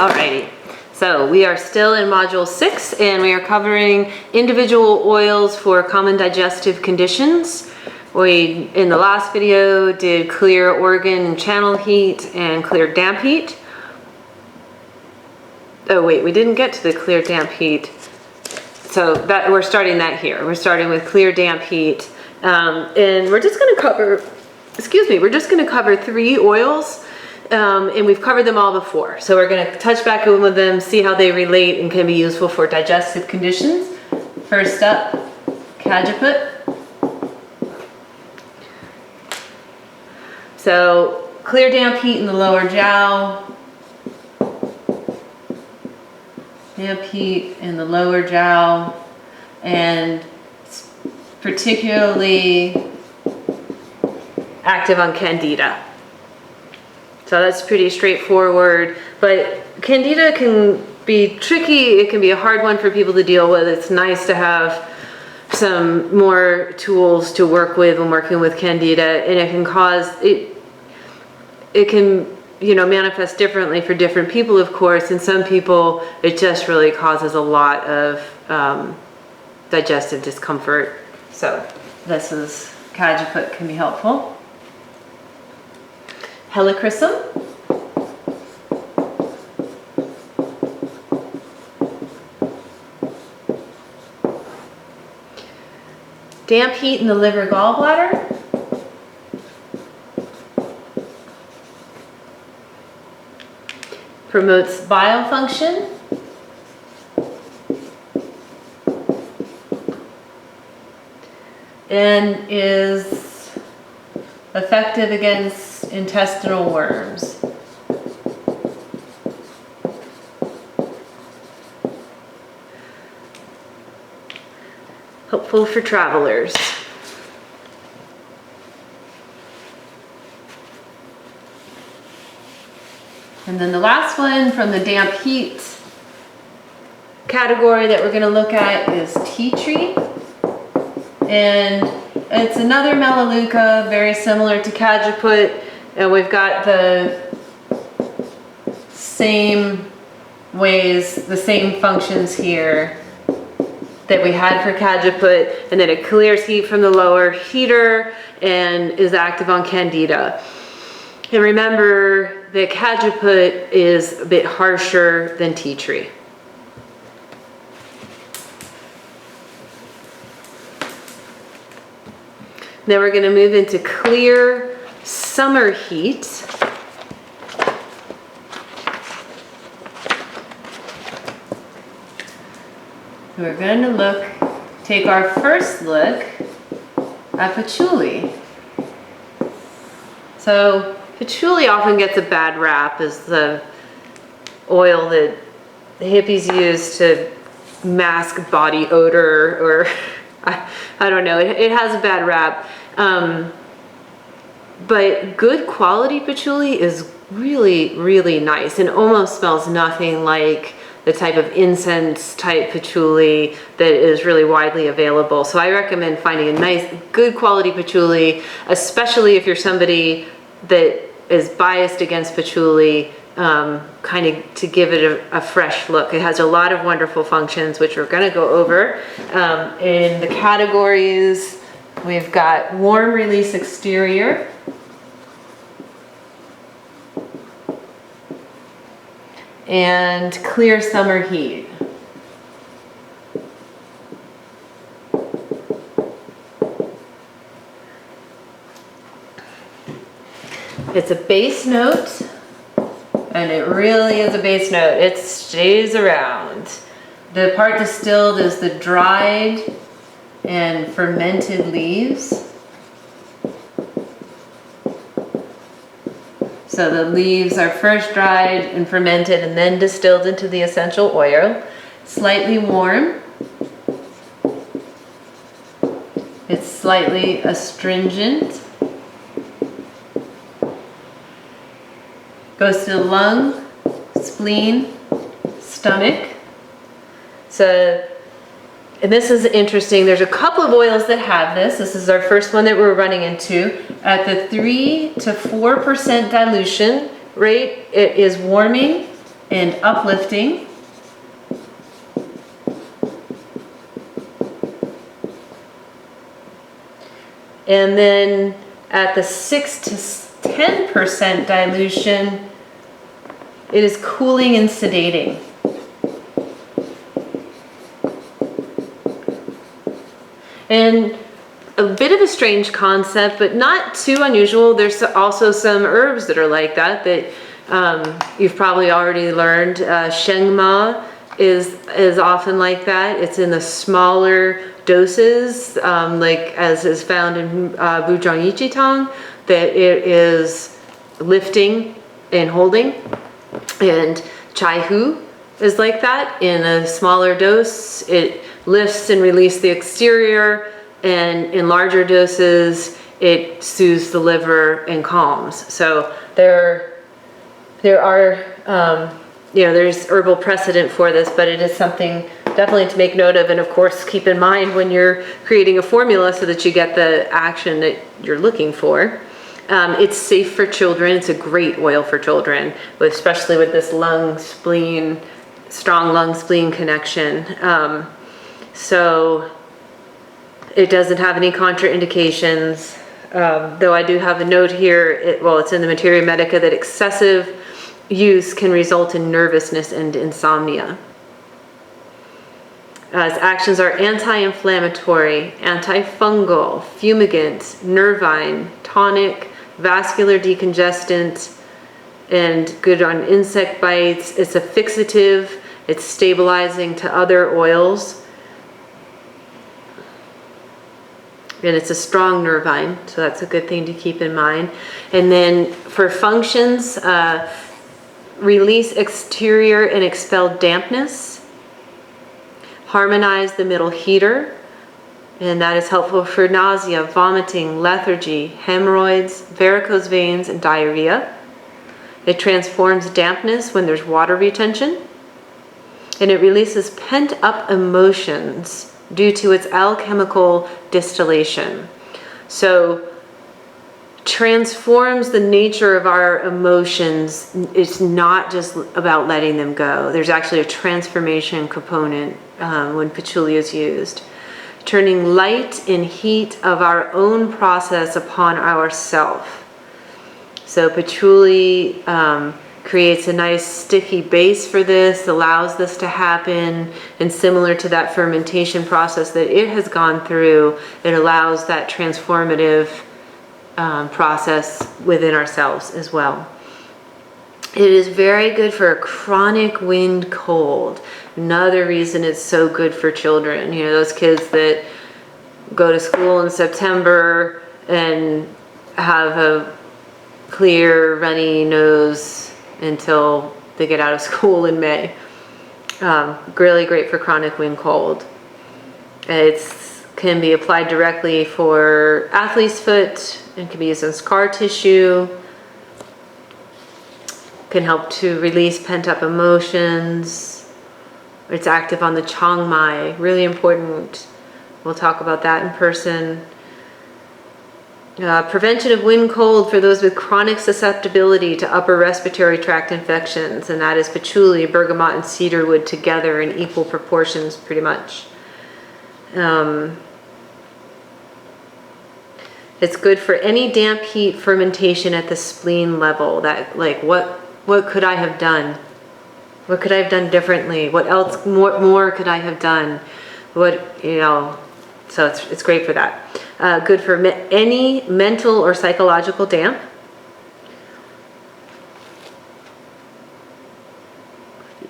Alrighty, so we are still in module 6 and we are covering individual oils for common digestive conditions. We, in the last video, did clear organ and channel heat and clear damp heat. Oh wait, we didn't get to the clear damp heat. So that we're starting that here. We're starting with clear damp heat. And we're just gonna cover, we're just gonna cover 3 oils. And we've covered them all before. So we're going to touch back on with them, see how they relate and can be useful for digestive conditions. First up, cajeput. So clear damp heat in the lower jowl. Damp heat in the lower jowl. And particularly active on candida. So that's pretty straightforward, but candida can be tricky. It can be a hard one for people to deal with. It's nice to have some more tools to work with when working with candida, and it can cause, it can, you know, manifest differently for different people, of course. And some people, it just really causes a lot of digestive discomfort. So this is, cajeput can be helpful. Helichrysum. Damp heat in the liver gallbladder. Promotes bile function. And is effective against intestinal worms. Helpful for travelers. And then the last one from the damp heat category that we're going to look at is tea tree. And it's another melaleuca, very similar to cajeput. And we've got the same ways, the same functions here that we had for cajeput, and then it clears heat from the lower heater and is active on candida. And remember that cajeput is a bit harsher than tea tree. Then we're going to move into clear summer heat. We're going to take our first look at patchouli. So patchouli often gets a bad rap as the oil that the hippies use to mask body odor, or I don't know, it has a bad rap. But good quality patchouli is really, really nice and almost smells nothing like the type of incense type patchouli that is really widely available. So I recommend finding a nice, good quality patchouli, especially if you're somebody that is biased against patchouli, kind of to give it a fresh look. It has a lot of wonderful functions, which we're going to go over. In the categories, we've got warm release exterior, and clear summer heat. It's a base note, and it really is a base note. It stays around. The part distilled is the dried and fermented leaves. So the leaves are first dried and fermented and then distilled into the essential oil. Slightly warm. It's slightly astringent. Goes to the lung, spleen, stomach. So And this is interesting. There's a couple of oils that have this. This is our first one that we're running into. At the 3 to 4% dilution rate, it is warming and uplifting. And then at the 6 to 10% dilution, it is cooling and sedating. And a bit of a strange concept, but not too unusual. There's also some herbs that are like that you've probably already learned. Shengma is often like that. It's in the smaller doses, like as is found in Buzhong Yiqi Tang, that it is lifting and holding. And Chai Hu is like that. In a smaller dose, it lifts and releases the exterior, and in larger doses, it soothes the liver and calms. So there are, there's herbal precedent for this, but it is something definitely to make note of, and of course keep in mind when you're creating a formula so that you get the action that you're looking for. It's safe for children. It's a great oil for children, especially with this strong lung-spleen connection. So it doesn't have any contraindications, though I do have a note here, it's in the Materia Medica, that excessive use can result in nervousness and insomnia. Its actions are anti-inflammatory, antifungal, fumigant, nervine, tonic, vascular decongestant, and good on insect bites. It's a fixative, it's stabilizing to other oils. And it's a strong nervine, so that's a good thing to keep in mind. And then for functions, release exterior and expel dampness, harmonize the middle heater, and that is helpful for nausea, vomiting, lethargy, hemorrhoids, varicose veins, and diarrhea. It transforms dampness when there's water retention, and it releases pent-up emotions due to its alchemical distillation. So transforms the nature of our emotions. It's not just about letting them go. There's actually a transformation component when patchouli is used. Turning light and heat of our own process upon ourself. So patchouli creates a nice sticky base for this, allows this to happen, and similar to that fermentation process that it has gone through, it allows that transformative process within ourselves as well. It is very good for a chronic wind cold. Another reason it's so good for children. You know, those kids that go to school in September and have a clear, runny nose until they get out of school in May. Really great for chronic wind cold. It can be applied directly for athlete's foot and can be used on scar tissue. Can help to release pent-up emotions. It's active on the Chiang Mai, really important. We'll talk about that in person. Prevention of wind cold for those with chronic susceptibility to upper respiratory tract infections, and that is patchouli, bergamot, and cedarwood together in equal proportions, pretty much. It's good for any damp heat fermentation at the spleen level. That, like, what could I have done? What could I have done differently? What else more could I have done? So it's great for that. Good for any mental or psychological damp.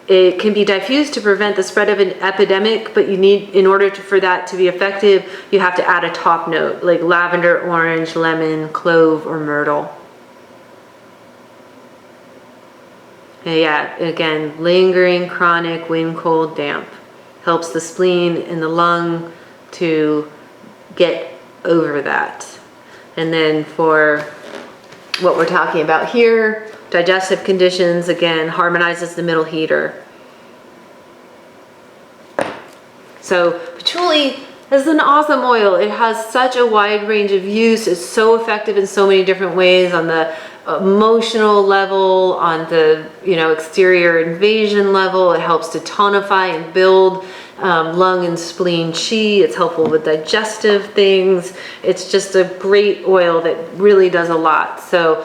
It can be diffused to prevent the spread of an epidemic, but you need, in order for that to be effective, you have to add a top note, like lavender, orange, lemon, clove, or myrtle. And yeah, again, lingering chronic wind, cold, damp. Helps the spleen and the lung to get over that. And then for what we're talking about here, digestive conditions, again, harmonizes the middle heater. So patchouli is an awesome oil. It has such a wide range of use. It's so effective in so many different ways on the emotional level, on the exterior invasion level. It helps to tonify and build lung and spleen qi. It's helpful with digestive things. It's just a great oil that really does a lot. So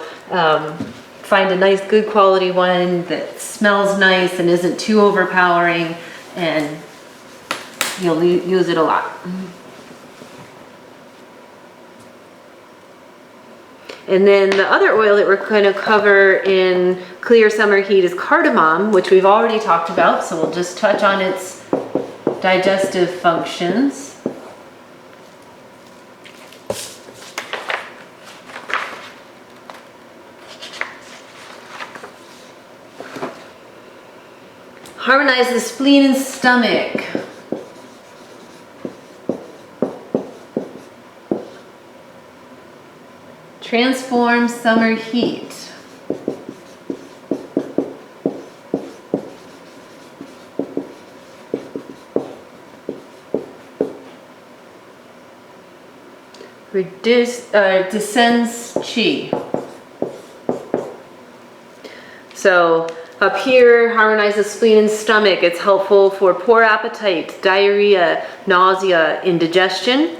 find a nice, good quality one that smells nice and isn't too overpowering, and you'll use it a lot. And then the other oil that we're going to cover in Clear Summer Heat is cardamom, which we've already talked about, so we'll just touch on its digestive functions. Harmonize the spleen and stomach. Transform summer heat. Descends qi. So up here, harmonize the spleen and stomach. It's helpful for poor appetite, diarrhea, nausea, indigestion.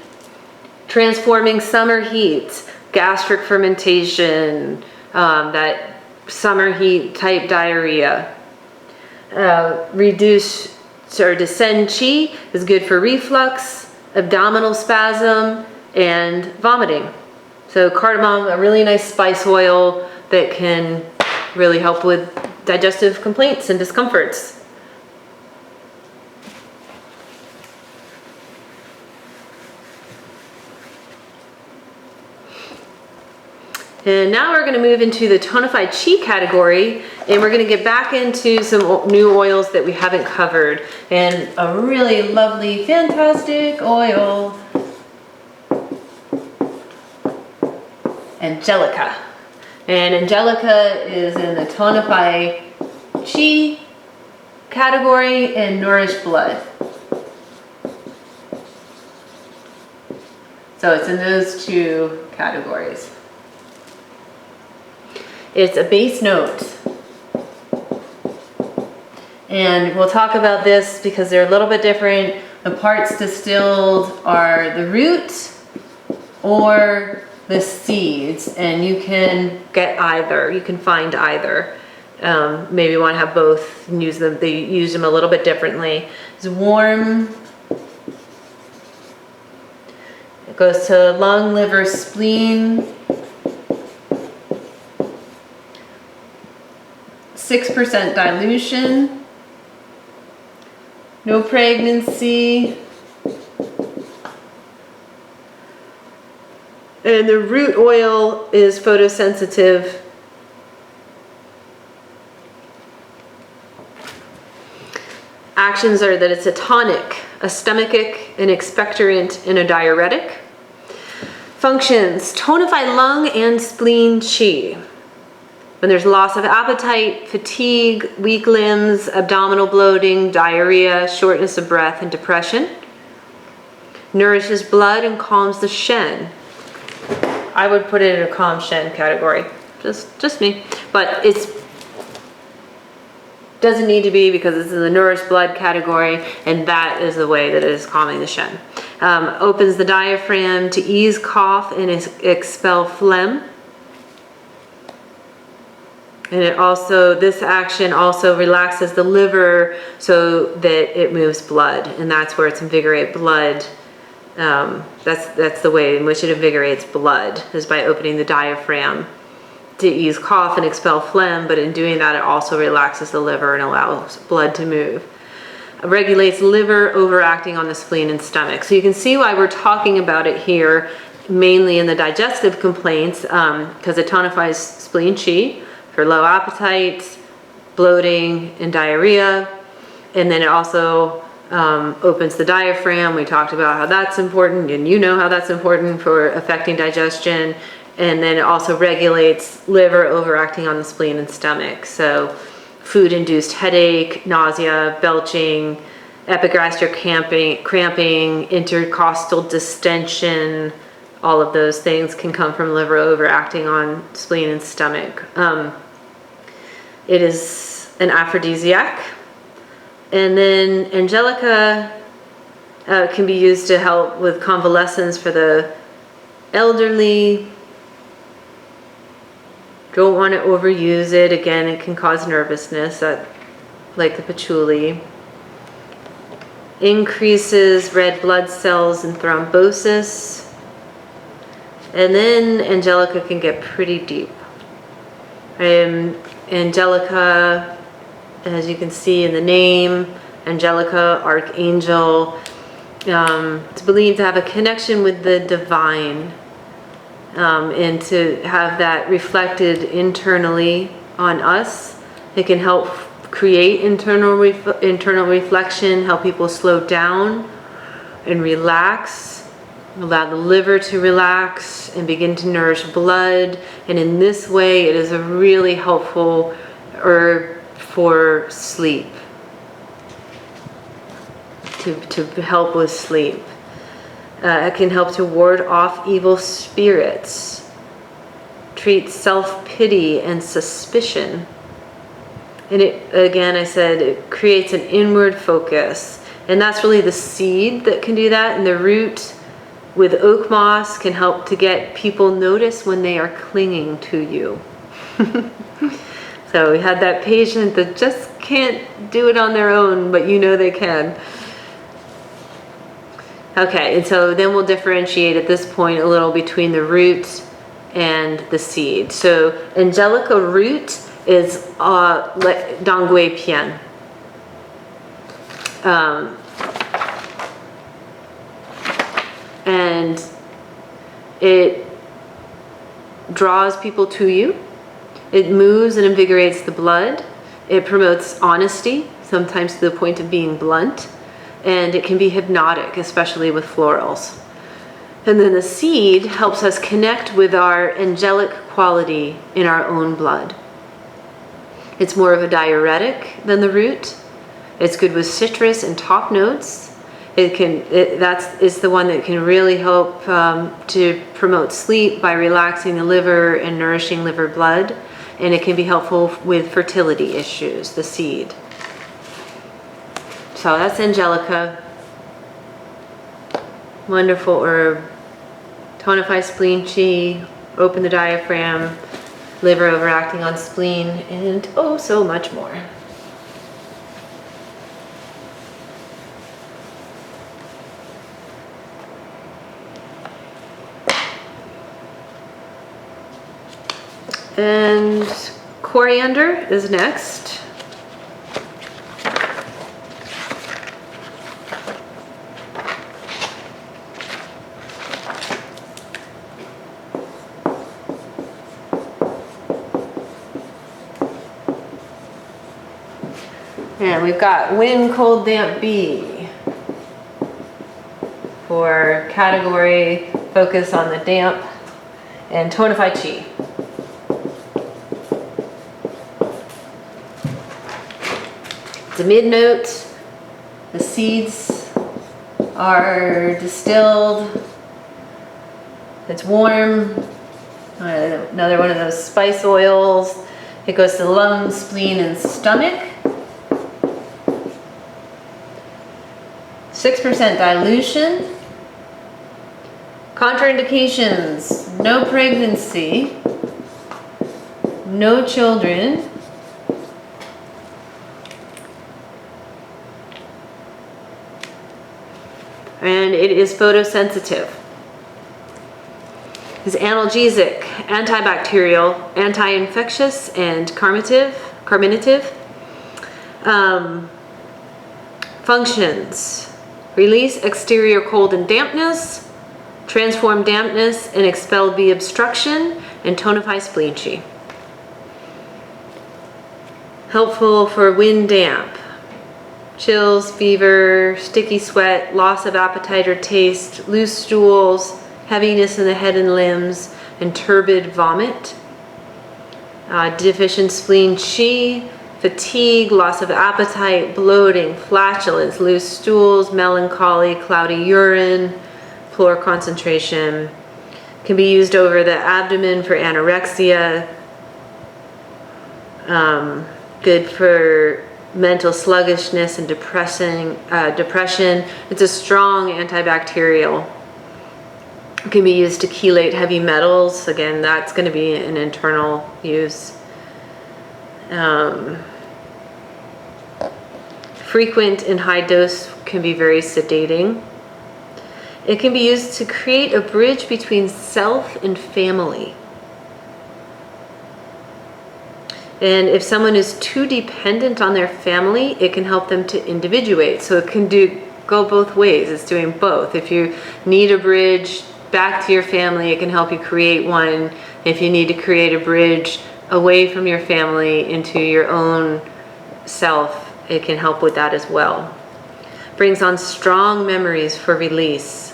Transforming summer heat, gastric fermentation, that summer heat type diarrhea. Reduce or descend qi is good for reflux, abdominal spasm, and vomiting. So cardamom, a really nice spice oil that can really help with digestive complaints and discomforts. And now we're going to move into the tonified qi category, and we're going to get back into some new oils that we haven't covered. And a really lovely, fantastic oil, Angelica. And Angelica is in the tonify qi category and nourish blood. So it's in those two categories. It's a base note. And we'll talk about this because they're a little bit different. The parts distilled are the root or the seeds, and you can get either. You can find either. Maybe you want to have both and use them. They use them a little bit differently. It's warm. It goes to lung, liver, spleen. 6% dilution. No pregnancy. And the root oil is photosensitive. Actions are that it's a tonic, a stomachic, an expectorant, and a diuretic. Functions: tonify lung and spleen qi. When there's loss of appetite, fatigue, weak limbs, abdominal bloating, diarrhea, shortness of breath, and depression. Nourishes blood and calms the shen. I would put it in a calm shen category. Just me. But it's doesn't need to be, because it's in the nourished blood category, and that is the way that it is calming the shen. Opens the diaphragm to ease cough and expel phlegm. And this action also relaxes the liver so that it moves blood, and that's where it's invigorate blood. That's the way in which it invigorates blood, is by opening the diaphragm to ease cough and expel phlegm, but in doing that it also relaxes the liver and allows blood to move. It regulates liver overacting on the spleen and stomach. So you can see why we're talking about it here, mainly in the digestive complaints, because it tonifies spleen qi for low appetite, bloating, and diarrhea. And then it also opens the diaphragm. We talked about how that's important, and you know how that's important for affecting digestion. And then it also regulates liver overacting on the spleen and stomach. So food-induced headache, nausea, belching, epigastric cramping, intercostal distension, all of those things can come from liver overacting on spleen and stomach. It is an aphrodisiac. And then Angelica can be used to help with convalescence for the elderly. Don't want to overuse it. Again, it can cause nervousness, like the patchouli. Increases red blood cells and thrombosis. And then Angelica can get pretty deep. Angelica, as you can see in the name, Angelica, archangel, it's believed to have a connection with the divine, and to have that reflected internally on us. It can help create internal reflection, help people slow down and relax, allow the liver to relax and begin to nourish blood. And in this way, it is a really helpful herb for sleep, to help with sleep. It can help to ward off evil spirits, treat self-pity and suspicion. And it, again, I said, it creates an inward focus. And that's really the seed that can do that. And the root with oak moss can help to get people notice when they are clinging to you. So we had that patient that just can't do it on their own, but you know they can. Okay, and so then we'll differentiate at this point a little between the root and the seed. So Angelica root is Dongui Pian. And it draws people to you. It moves and invigorates the blood. It promotes honesty, sometimes to the point of being blunt. And it can be hypnotic, especially with florals. And then the seed helps us connect with our angelic quality in our own blood. It's more of a diuretic than the root. It's good with citrus and top notes. It's the one that can really help to promote sleep by relaxing the liver and nourishing liver blood. And it can be helpful with fertility issues, the seed. So that's Angelica. Wonderful herb. Tonify spleen chi, open the diaphragm, liver overacting on spleen, and oh, so much more. And coriander is next. And we've got wind, cold, damp, bee for category focus on the damp, and tonify chi. It's a mid-note. The seeds are distilled. It's warm. Another one of those spice oils. It goes to the lungs, spleen, and stomach. 6% dilution. Contraindications: no pregnancy, no children, and it is photosensitive. It's analgesic, antibacterial, anti-infectious, and carminative. Functions: release exterior cold and dampness, transform dampness and expel V obstruction, and tonify spleen chi. Helpful for wind damp, chills, fever, sticky sweat, loss of appetite or taste, loose stools, heaviness in the head and limbs, and turbid vomit. Deficient spleen chi, fatigue, loss of appetite, bloating, flatulence, loose stools, melancholy, cloudy urine, poor concentration. Can be used over the abdomen for anorexia. Good for mental sluggishness and depression. It's a strong antibacterial. It can be used to chelate heavy metals. Again, that's going to be an internal use. Frequent and high dose can be very sedating. It can be used to create a bridge between self and family. And if someone is too dependent on their family, it can help them to individuate. So it can go both ways. It's doing both. If you need a bridge back to your family, it can help you create one. If you need to create a bridge away from your family into your own self, it can help with that as well. Brings on strong memories for release.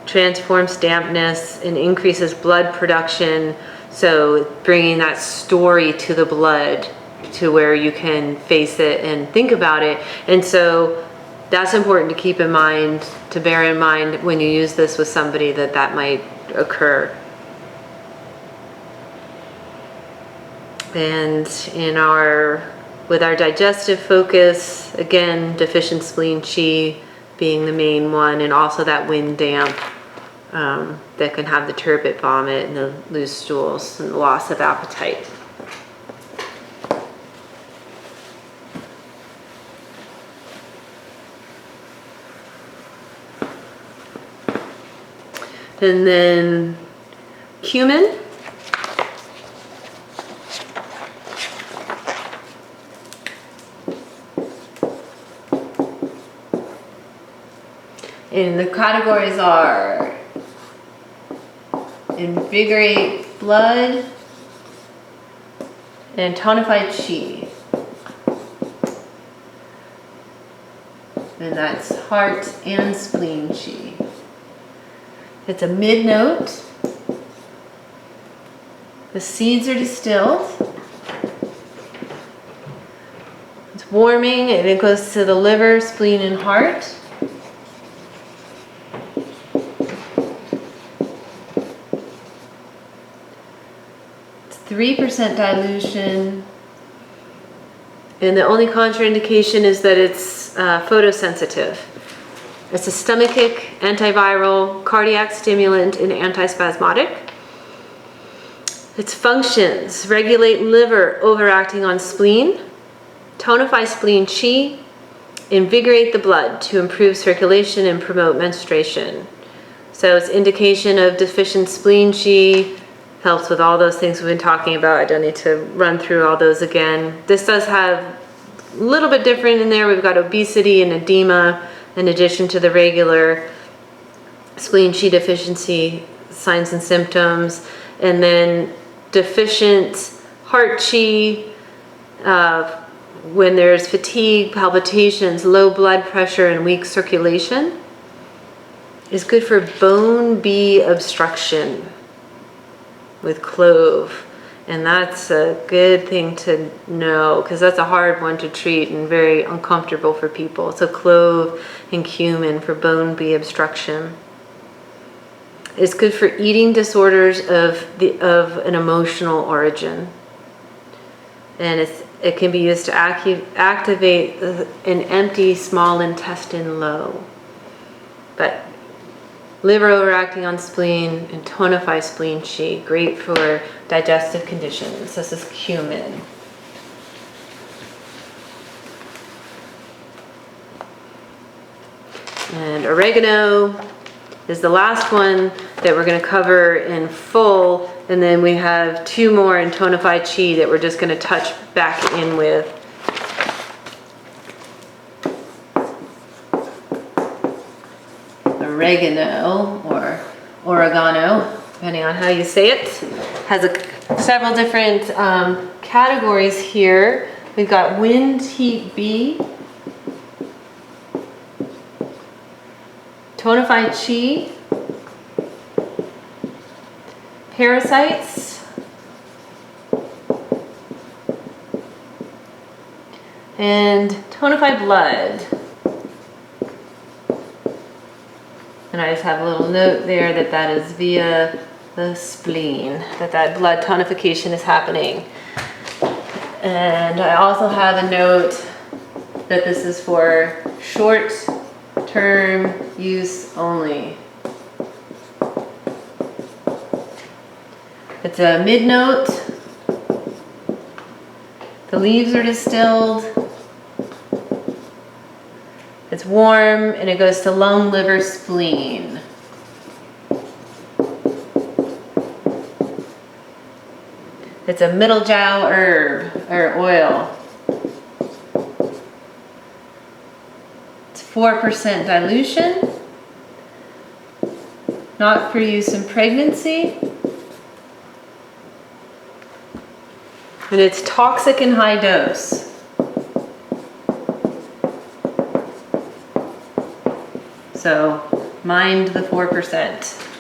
Transforms dampness and increases blood production. So bringing that story to the blood to where you can face it and think about it. And so that's important to keep in mind, to bear in mind when you use this with somebody, that might occur. And with our digestive focus, again, deficient spleen qi being the main one, and also that wind damp that can have the turbid vomit and the loose stools and the loss of appetite. And then cumin. And the categories are invigorate blood and tonify qi. And that's heart and spleen qi. It's a mid note. The seeds are distilled. It's warming and it goes to the liver, spleen, and heart. It's 3% dilution. And the only contraindication is that it's photosensitive. It's a stomachic, antiviral, cardiac stimulant, and antispasmodic. Its functions: regulate liver overacting on spleen, tonify spleen qi, invigorate the blood to improve circulation and promote menstruation. So it's indication of deficient spleen qi, helps with all those things we've been talking about. I don't need to run through all those again. This does have a little bit different in there. We've got obesity and edema, in addition to the regular spleen qi deficiency signs and symptoms, and then deficient heart qi, when there's fatigue, palpitations, low blood pressure, and weak circulation, is good for bone B obstruction with clove. And that's a good thing to know because that's a hard one to treat and very uncomfortable for people. So clove and cumin for bone B obstruction. It's good for eating disorders of an emotional origin. And it can be used to activate an empty small intestine low. But liver overacting on spleen and tonify spleen qi, great for digestive conditions. This is cumin. And oregano is the last one that we're going to cover in full, and then we have two more in tonify qi that we're just going to touch back in with. Oregano, or oregano, depending on how you say it, has several different categories here. We've got wind, heat, B, tonify qi, parasites, and tonify blood. And I just have a little note there that that is via the spleen, that blood tonification is happening. And I also have a note that this is for short-term use only. It's a mid-note. The leaves are distilled. It's warm and it goes to lung, liver, spleen. It's a middle jowl herb or oil. It's 4% dilution. Not for use in pregnancy. And it's toxic in high dose. So mind the 4%.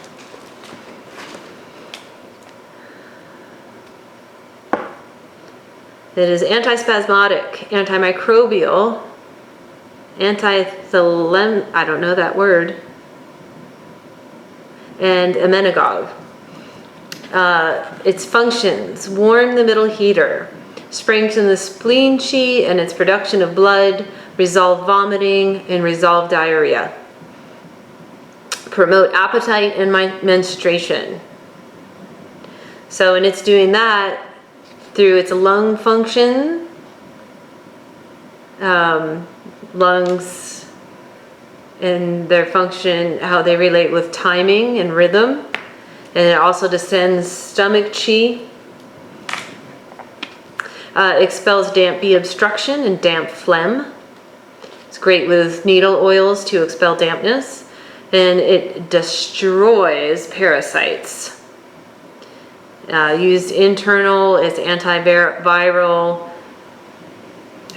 It is antispasmodic, antimicrobial, I don't know that word, and emmenagogue. Its functions: warm the middle heater, strengthen the spleen chi and its production of blood, resolve vomiting, and resolve diarrhea. Promote appetite and menstruation. So, and it's doing that through its lung function, lungs and their function, how they relate with timing and rhythm. And it also descends stomach chi. Expels damp B obstruction and damp phlegm. It's great with needle oils to expel dampness. And it destroys parasites. Used internal, it's antiviral,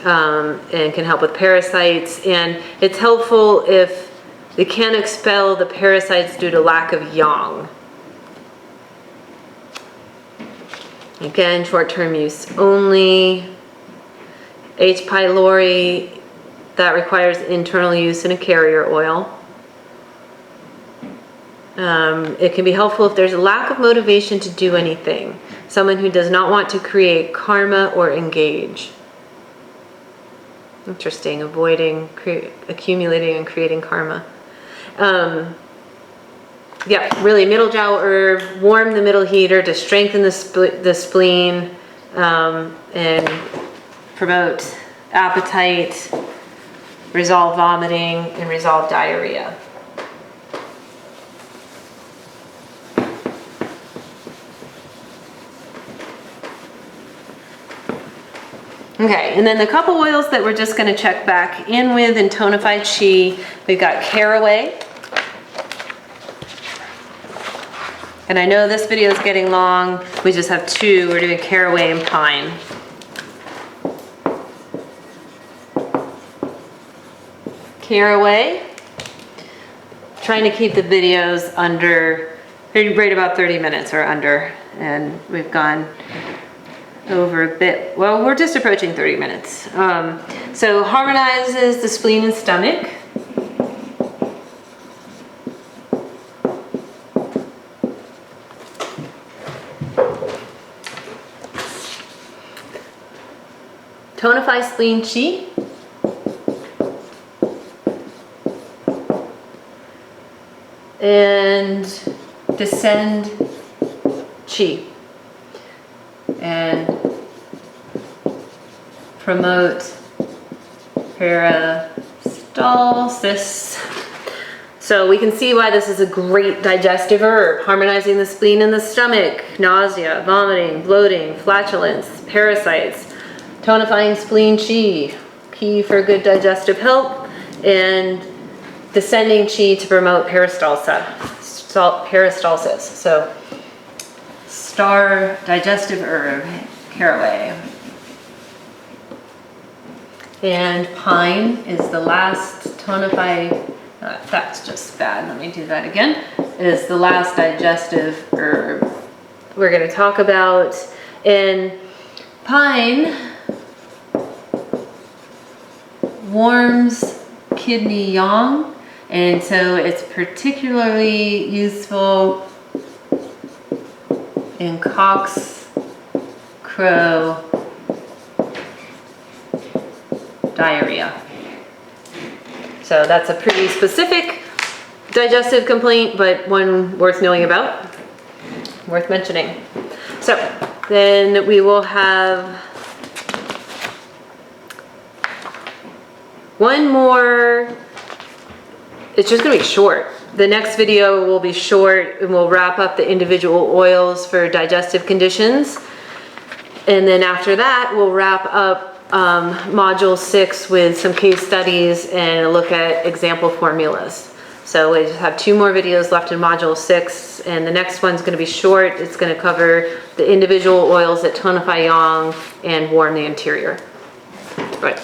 and can help with parasites. And it's helpful if they can't expel the parasites due to lack of yang. Again, short-term use only. H. pylori, that requires internal use in a carrier oil. It can be helpful if there's a lack of motivation to do anything. Someone who does not want to create karma or engage. Interesting, avoiding accumulating and creating karma. Yeah, really middle jowl herb, warm the middle heater to strengthen the spleen and promote appetite, resolve vomiting, and resolve diarrhea. Okay, and then the couple oils that we're just going to check back in with and tonify chi, we've got caraway. And I know this video is getting long. We just have two. We're doing caraway and pine. Caraway. Trying to keep the videos under, right about 30 minutes or under. And we've gone over a bit. Well, we're just approaching 30 minutes. So harmonizes the spleen and stomach. Tonify spleen chi. And descend chi. And promote peristalsis. So we can see why this is a great digestive herb, harmonizing the spleen and the stomach, nausea, vomiting, bloating, flatulence, parasites, tonifying spleen chi, key for good digestive health, and descending chi to promote peristalsis. So star digestive herb, caraway. And pine is the last tonify, that's just bad, let me do that again, is the last digestive herb we're going to talk about. And pine warms kidney yang And so it's particularly useful in cox, crow, diarrhea. So that's a pretty specific digestive complaint, but one worth knowing about, worth mentioning. So then we will have one more. It's just gonna be short. The next video will be short and we'll wrap up the individual oils for digestive conditions. And then after that, we'll wrap up module 6 with some case studies and a look at example formulas. So we just have 2 more videos left in module 6, and the next one's going to be short. It's going to cover the individual oils that tonify yang and warm the interior. Right.